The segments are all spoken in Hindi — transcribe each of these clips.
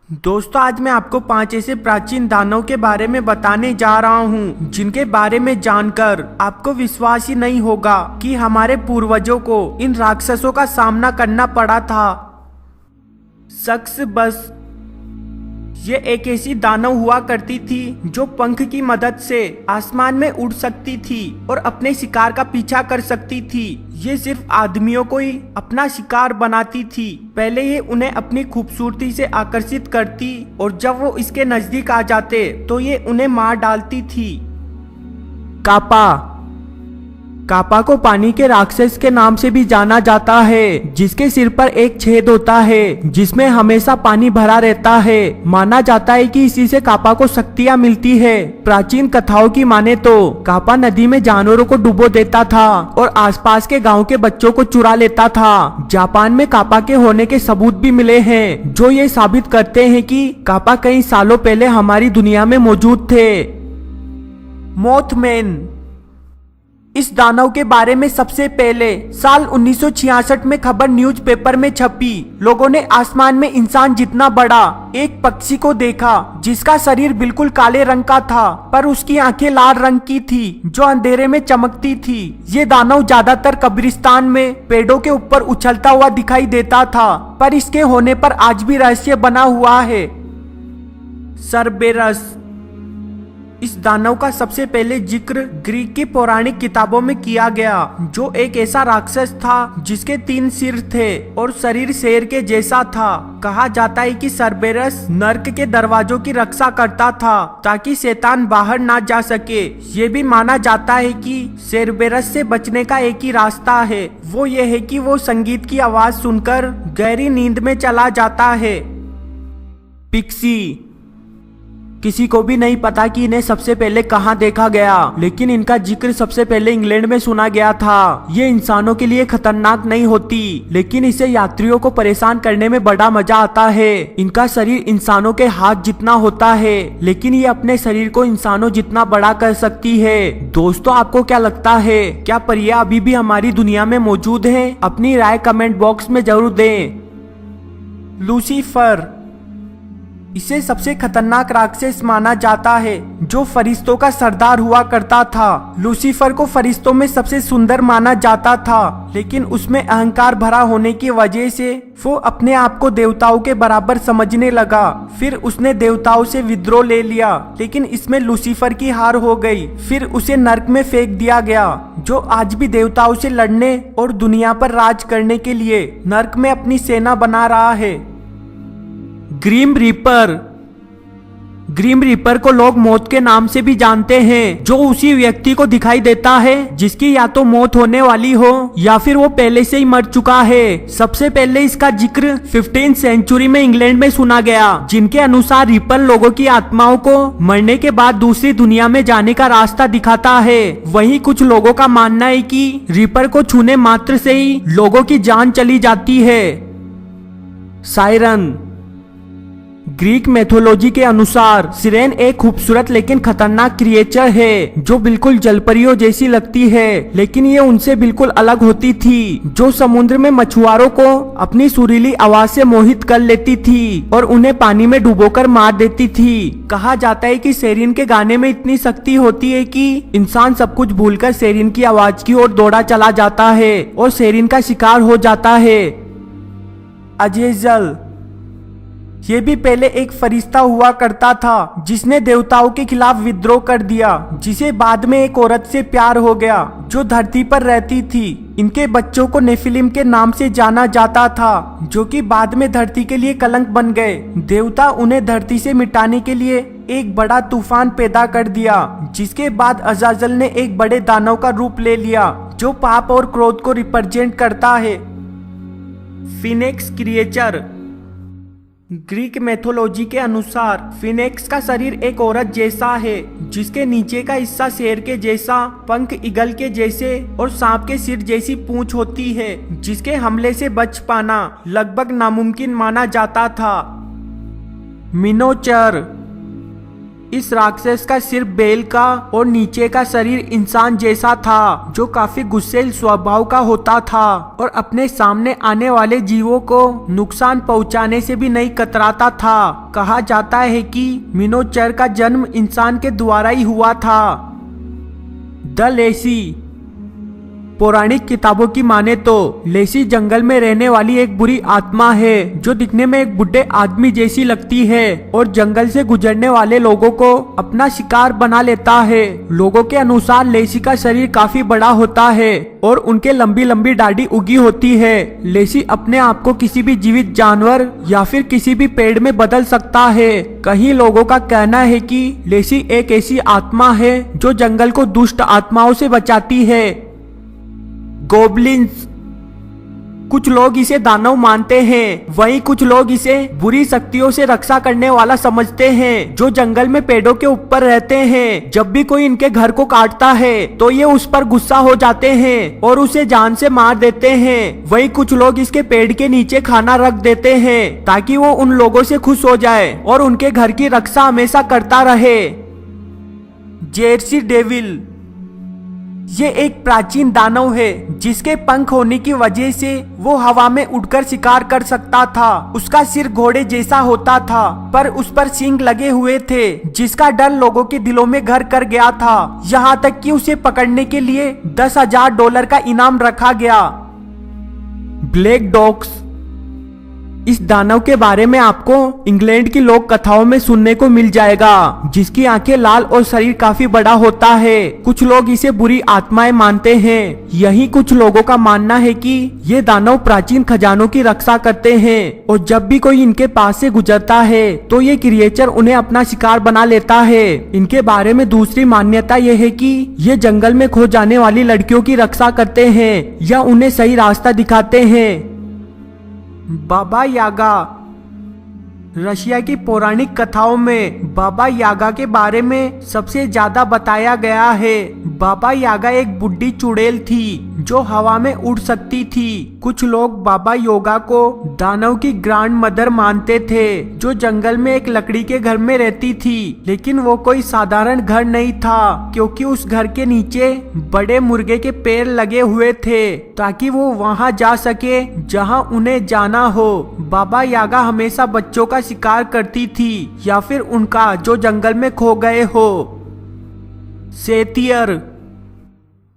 दोस्तों, आज मैं आपको 5 ऐसे प्राचीन दानव के बारे में बताने जा रहा हूँ जिनके बारे में जानकर आपको विश्वास ही नहीं होगा कि हमारे पूर्वजों को इन राक्षसों का सामना करना पड़ा था। शख्स बस ये एक ऐसी दानव हुआ करती थी जो पंख की मदद से आसमान में उड़ सकती थी और अपने शिकार का पीछा कर सकती थी। ये सिर्फ आदमियों को ही अपना शिकार बनाती थी। पहले ये उन्हें अपनी खूबसूरती से आकर्षित करती और जब वो इसके नजदीक आ जाते तो ये उन्हें मार डालती थी। कापा कापा को पानी के राक्षस के नाम से भी जाना जाता है, जिसके सिर पर एक छेद होता है जिसमें हमेशा पानी भरा रहता है। माना जाता है कि इसी से कापा को शक्तियां मिलती है। प्राचीन कथाओं की माने तो कापा नदी में जानवरों को डुबो देता था और आसपास के गांव के बच्चों को चुरा लेता था। जापान में कापा के होने के सबूत भी मिले हैं जो ये साबित करते हैं कि कापा कई सालों पहले हमारी दुनिया में मौजूद थे। मोथमैन इस दानव के बारे में सबसे पहले साल 1966 में खबर न्यूज़पेपर में छपी। लोगों ने आसमान में इंसान जितना बड़ा एक पक्षी को देखा जिसका शरीर बिल्कुल काले रंग का था पर उसकी आंखें लाल रंग की थी जो अंधेरे में चमकती थी। ये दानव ज्यादातर कब्रिस्तान में पेड़ों के ऊपर उछलता हुआ दिखाई देता था, पर इसके होने पर आज भी रहस्य बना हुआ है। सरबेरस इस दानव का सबसे पहले जिक्र ग्रीक की पौराणिक किताबों में किया गया, जो एक ऐसा राक्षस था जिसके 3 सिर थे और शरीर शेर के जैसा था। कहा जाता है कि सरबेरस नर्क के दरवाजों की रक्षा करता था ताकि शैतान बाहर ना जा सके। ये भी माना जाता है कि सरबेरस से बचने का एक ही रास्ता है, वो ये है कि वो संगीत की आवाज सुनकर गहरी नींद में चला जाता है। पिक्सी किसी को भी नहीं पता कि इन्हें सबसे पहले कहां देखा गया, लेकिन इनका जिक्र सबसे पहले इंग्लैंड में सुना गया था। ये इंसानों के लिए खतरनाक नहीं होती, लेकिन इसे यात्रियों को परेशान करने में बड़ा मजा आता है। इनका शरीर इंसानों के हाथ जितना होता है, लेकिन ये अपने शरीर को इंसानों जितना बड़ा कर सकती है। दोस्तों, आपको क्या लगता है, क्या परियां अभी भी हमारी दुनिया में मौजूद है? अपनी राय कमेंट बॉक्स में जरूर दें। लूसीफर इसे सबसे खतरनाक राक्षस माना जाता है जो फरिश्तों का सरदार हुआ करता था। लूसीफर को फरिश्तों में सबसे सुंदर माना जाता था, लेकिन उसमें अहंकार भरा होने की वजह से वो अपने आप को देवताओं के बराबर समझने लगा। फिर उसने देवताओं से विद्रोह ले लिया, लेकिन इसमें लूसीफर की हार हो गई। फिर उसे नर्क में फेंक दिया गया, जो आज भी देवताओं से लड़ने और दुनिया पर राज करने के लिए नर्क में अपनी सेना बना रहा है। ग्रीम रीपर को लोग मौत के नाम से भी जानते हैं, जो उसी व्यक्ति को दिखाई देता है जिसकी या तो मौत होने वाली हो या फिर वो पहले से ही मर चुका है। सबसे पहले इसका जिक्र 15th सेंचुरी में इंग्लैंड में सुना गया, जिनके अनुसार रीपर लोगों की आत्माओं को मरने के बाद दूसरी दुनिया में जाने का रास्ता दिखाता है। वहीं कुछ लोगों का मानना है कि रीपर को छूने मात्र से ही लोगों की जान चली जाती है। सायरन ग्रीक मैथोलॉजी के अनुसार सिरेन एक खूबसूरत लेकिन खतरनाक क्रिएचर है जो बिल्कुल जलपरियों जैसी लगती है, लेकिन ये उनसे बिल्कुल अलग होती थी, जो समुद्र में मछुआरों को अपनी सुरीली आवाज से मोहित कर लेती थी और उन्हें पानी में डुबोकर मार देती थी। कहा जाता है कि सेरिन के गाने में इतनी शक्ति होती है कि इंसान सब कुछ भूलकर सेरिन की आवाज की ओर दौड़ा चला जाता है और सेरिन का शिकार हो जाता है। अजेजल ये भी पहले एक फरिश्ता हुआ करता था जिसने देवताओं के खिलाफ विद्रोह कर दिया, जिसे बाद में एक औरत से प्यार हो गया जो धरती पर रहती थी। इनके बच्चों को नेफिलिम के नाम से जाना जाता था, जो कि बाद में धरती के लिए कलंक बन गए। देवता उन्हें धरती से मिटाने के लिए एक बड़ा तूफान पैदा कर दिया, जिसके बाद अजाजल ने एक बड़े दानव का रूप ले लिया जो पाप और क्रोध को रिप्रेजेंट करता है। फिनेक्स क्रिएचर ग्रीक मैथोलॉजी के अनुसार फिनेक्स का शरीर एक औरत जैसा है, जिसके नीचे का हिस्सा शेर के जैसा, पंख ईगल के जैसे और सांप के सिर जैसी पूंछ होती है, जिसके हमले से बच पाना लगभग नामुमकिन माना जाता था। मिनोचर इस राक्षस का सिर बैल का और नीचे का शरीर इंसान जैसा था, जो काफी गुस्सैल स्वभाव का होता था और अपने सामने आने वाले जीवों को नुकसान पहुंचाने से भी नहीं कतराता था। कहा जाता है कि मिनोचर का जन्म इंसान के द्वारा ही हुआ था। द लेसी। पौराणिक किताबों की माने तो लेसी जंगल में रहने वाली एक बुरी आत्मा है, जो दिखने में एक बुढ़े आदमी जैसी लगती है और जंगल से गुजरने वाले लोगों को अपना शिकार बना लेता है। लोगों के अनुसार लेसी का शरीर काफी बड़ा होता है और उनके लंबी लंबी दाढ़ी उगी होती है। लेसी अपने आप को किसी भी जीवित जानवर या फिर किसी भी पेड़ में बदल सकता है। कई लोगों का कहना है कि लेसी एक ऐसी आत्मा है जो जंगल को दुष्ट आत्माओं से बचाती है। गोब्लिन्स। कुछ लोग इसे दानव मानते हैं, वहीं कुछ लोग इसे बुरी शक्तियों से रक्षा करने वाला समझते हैं, जो जंगल में पेड़ों के ऊपर रहते हैं। जब भी कोई इनके घर को काटता है तो ये उस पर गुस्सा हो जाते हैं और उसे जान से मार देते हैं। वहीं कुछ लोग इसके पेड़ के नीचे खाना रख देते हैं ताकि वो उन लोगों से खुश हो जाए और उनके घर की रक्षा हमेशा करता रहे। Jersey devil. ये एक प्राचीन दानव है, जिसके पंख होने की वजह से वो हवा में उड़कर शिकार कर सकता था। उसका सिर घोड़े जैसा होता था, पर उस पर सींग लगे हुए थे, जिसका डर लोगों के दिलों में घर कर गया था। यहाँ तक कि उसे पकड़ने के लिए $10,000 का इनाम रखा गया। Black dogs. इस दानव के बारे में आपको इंग्लैंड की लोक कथाओं में सुनने को मिल जाएगा, जिसकी आंखें लाल और शरीर काफी बड़ा होता है। कुछ लोग इसे बुरी आत्माएं मानते हैं। यही कुछ लोगों का मानना है कि ये दानव प्राचीन खजानों की रक्षा करते हैं और जब भी कोई इनके पास से गुजरता है तो ये क्रिएचर उन्हें अपना शिकार बना लेता है। इनके बारे में दूसरी मान्यता यह है कि ये जंगल में खो जाने वाली लड़कियों की रक्षा करते हैं या उन्हें सही रास्ता दिखाते हैं। बाबा यागा। रशिया की पौराणिक कथाओं में बाबा यागा के बारे में सबसे ज्यादा बताया गया है। बाबा यागा एक बुढ़ी चुड़ैल थी जो हवा में उड़ सकती थी। कुछ लोग बाबा योगा को दानव की ग्रैंड मदर मानते थे, जो जंगल में एक लकड़ी के घर में रहती थी। लेकिन वो कोई साधारण घर नहीं था, क्योंकि उस घर के नीचे बड़े मुर्गे के पैर लगे हुए थे, ताकि वो वहां जा सके जहां उन्हें जाना हो। बाबा यागा हमेशा बच्चों का शिकार करती थी या फिर उनका जो जंगल में खो गए हो। सेतियर।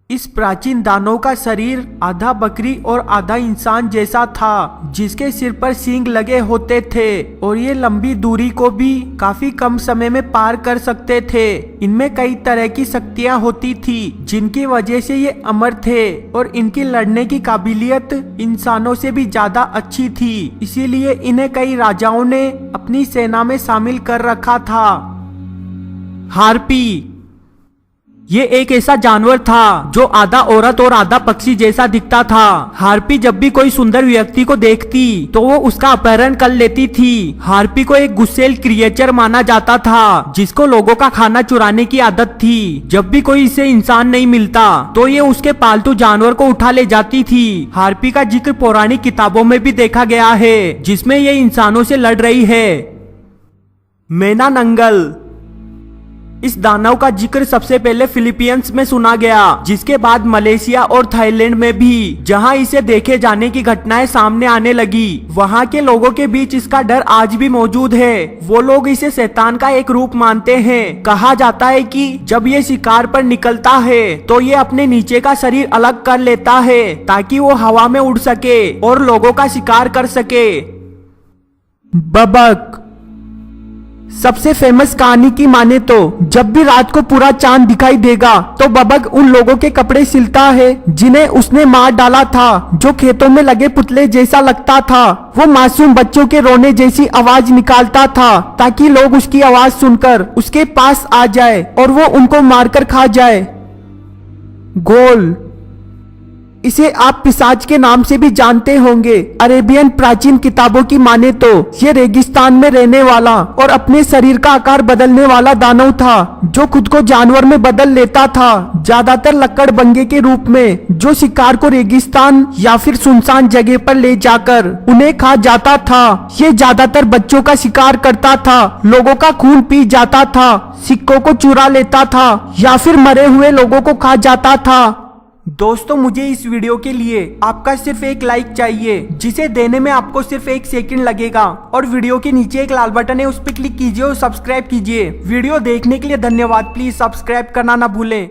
इस प्राचीन दानव का शरीर आधा बकरी और आधा इंसान जैसा था, जिसके सिर पर सींग लगे होते थे और ये लंबी दूरी को भी काफी कम समय में पार कर सकते थे। इनमें कई तरह की शक्तियां होती थी, जिनकी वजह से ये अमर थे और इनकी लड़ने की काबिलियत इंसानों से भी ज्यादा अच्छी थी। इसीलिए इन्हें कई राजाओं ने अपनी सेना में शामिल कर रखा था। हार्पी। ये एक ऐसा जानवर था जो आधा औरत और आधा पक्षी जैसा दिखता था। हार्पी जब भी कोई सुंदर व्यक्ति को देखती तो वो उसका अपहरण कर लेती थी। हार्पी को एक गुस्सैल क्रिएचर माना जाता था, जिसको लोगों का खाना चुराने की आदत थी। जब भी कोई इसे इंसान नहीं मिलता तो ये उसके पालतू जानवर को उठा ले जाती थी। हार्पी का जिक्र पौराणिक किताबों में भी देखा गया है, जिसमें ये इंसानों से लड़ रही है। मेना नंगल। इस दानव का जिक्र सबसे पहले फिलीपींस में सुना गया, जिसके बाद मलेशिया और थाईलैंड में भी, जहां इसे देखे जाने की घटनाएं सामने आने लगी। वहां के लोगों के बीच इसका डर आज भी मौजूद है। वो लोग इसे शैतान का एक रूप मानते हैं। कहा जाता है कि जब ये शिकार पर निकलता है तो ये अपने नीचे का शरीर अलग कर लेता है, ताकि वो हवा में उड़ सके और लोगों का शिकार कर सके। बबक। सबसे फेमस कहानी की माने तो जब भी रात को पूरा चांद दिखाई देगा तो बबक उन लोगों के कपड़े सिलता है जिन्हें उसने मार डाला था, जो खेतों में लगे पुतले जैसा लगता था। वो मासूम बच्चों के रोने जैसी आवाज निकालता था, ताकि लोग उसकी आवाज सुनकर उसके पास आ जाए और वो उनको मारकर खा जाए। गोल। इसे आप पिशाच के नाम से भी जानते होंगे। अरेबियन प्राचीन किताबों की माने तो ये रेगिस्तान में रहने वाला और अपने शरीर का आकार बदलने वाला दानव था, जो खुद को जानवर में बदल लेता था, ज्यादातर लकड़ बंगे के रूप में, जो शिकार को रेगिस्तान या फिर सुनसान जगह पर ले जाकर उन्हें खा जाता था। ये ज्यादातर बच्चों का शिकार करता था, लोगों का खून पी जाता था, सिक्कों को चुरा लेता था या फिर मरे हुए लोगों को खा जाता था। दोस्तों, मुझे इस वीडियो के लिए आपका सिर्फ एक लाइक चाहिए, जिसे देने में आपको सिर्फ 1 सेकंड लगेगा। और वीडियो के नीचे एक लाल बटन है, उस पर क्लिक कीजिए और सब्सक्राइब कीजिए। वीडियो देखने के लिए धन्यवाद। प्लीज सब्सक्राइब करना ना भूलें।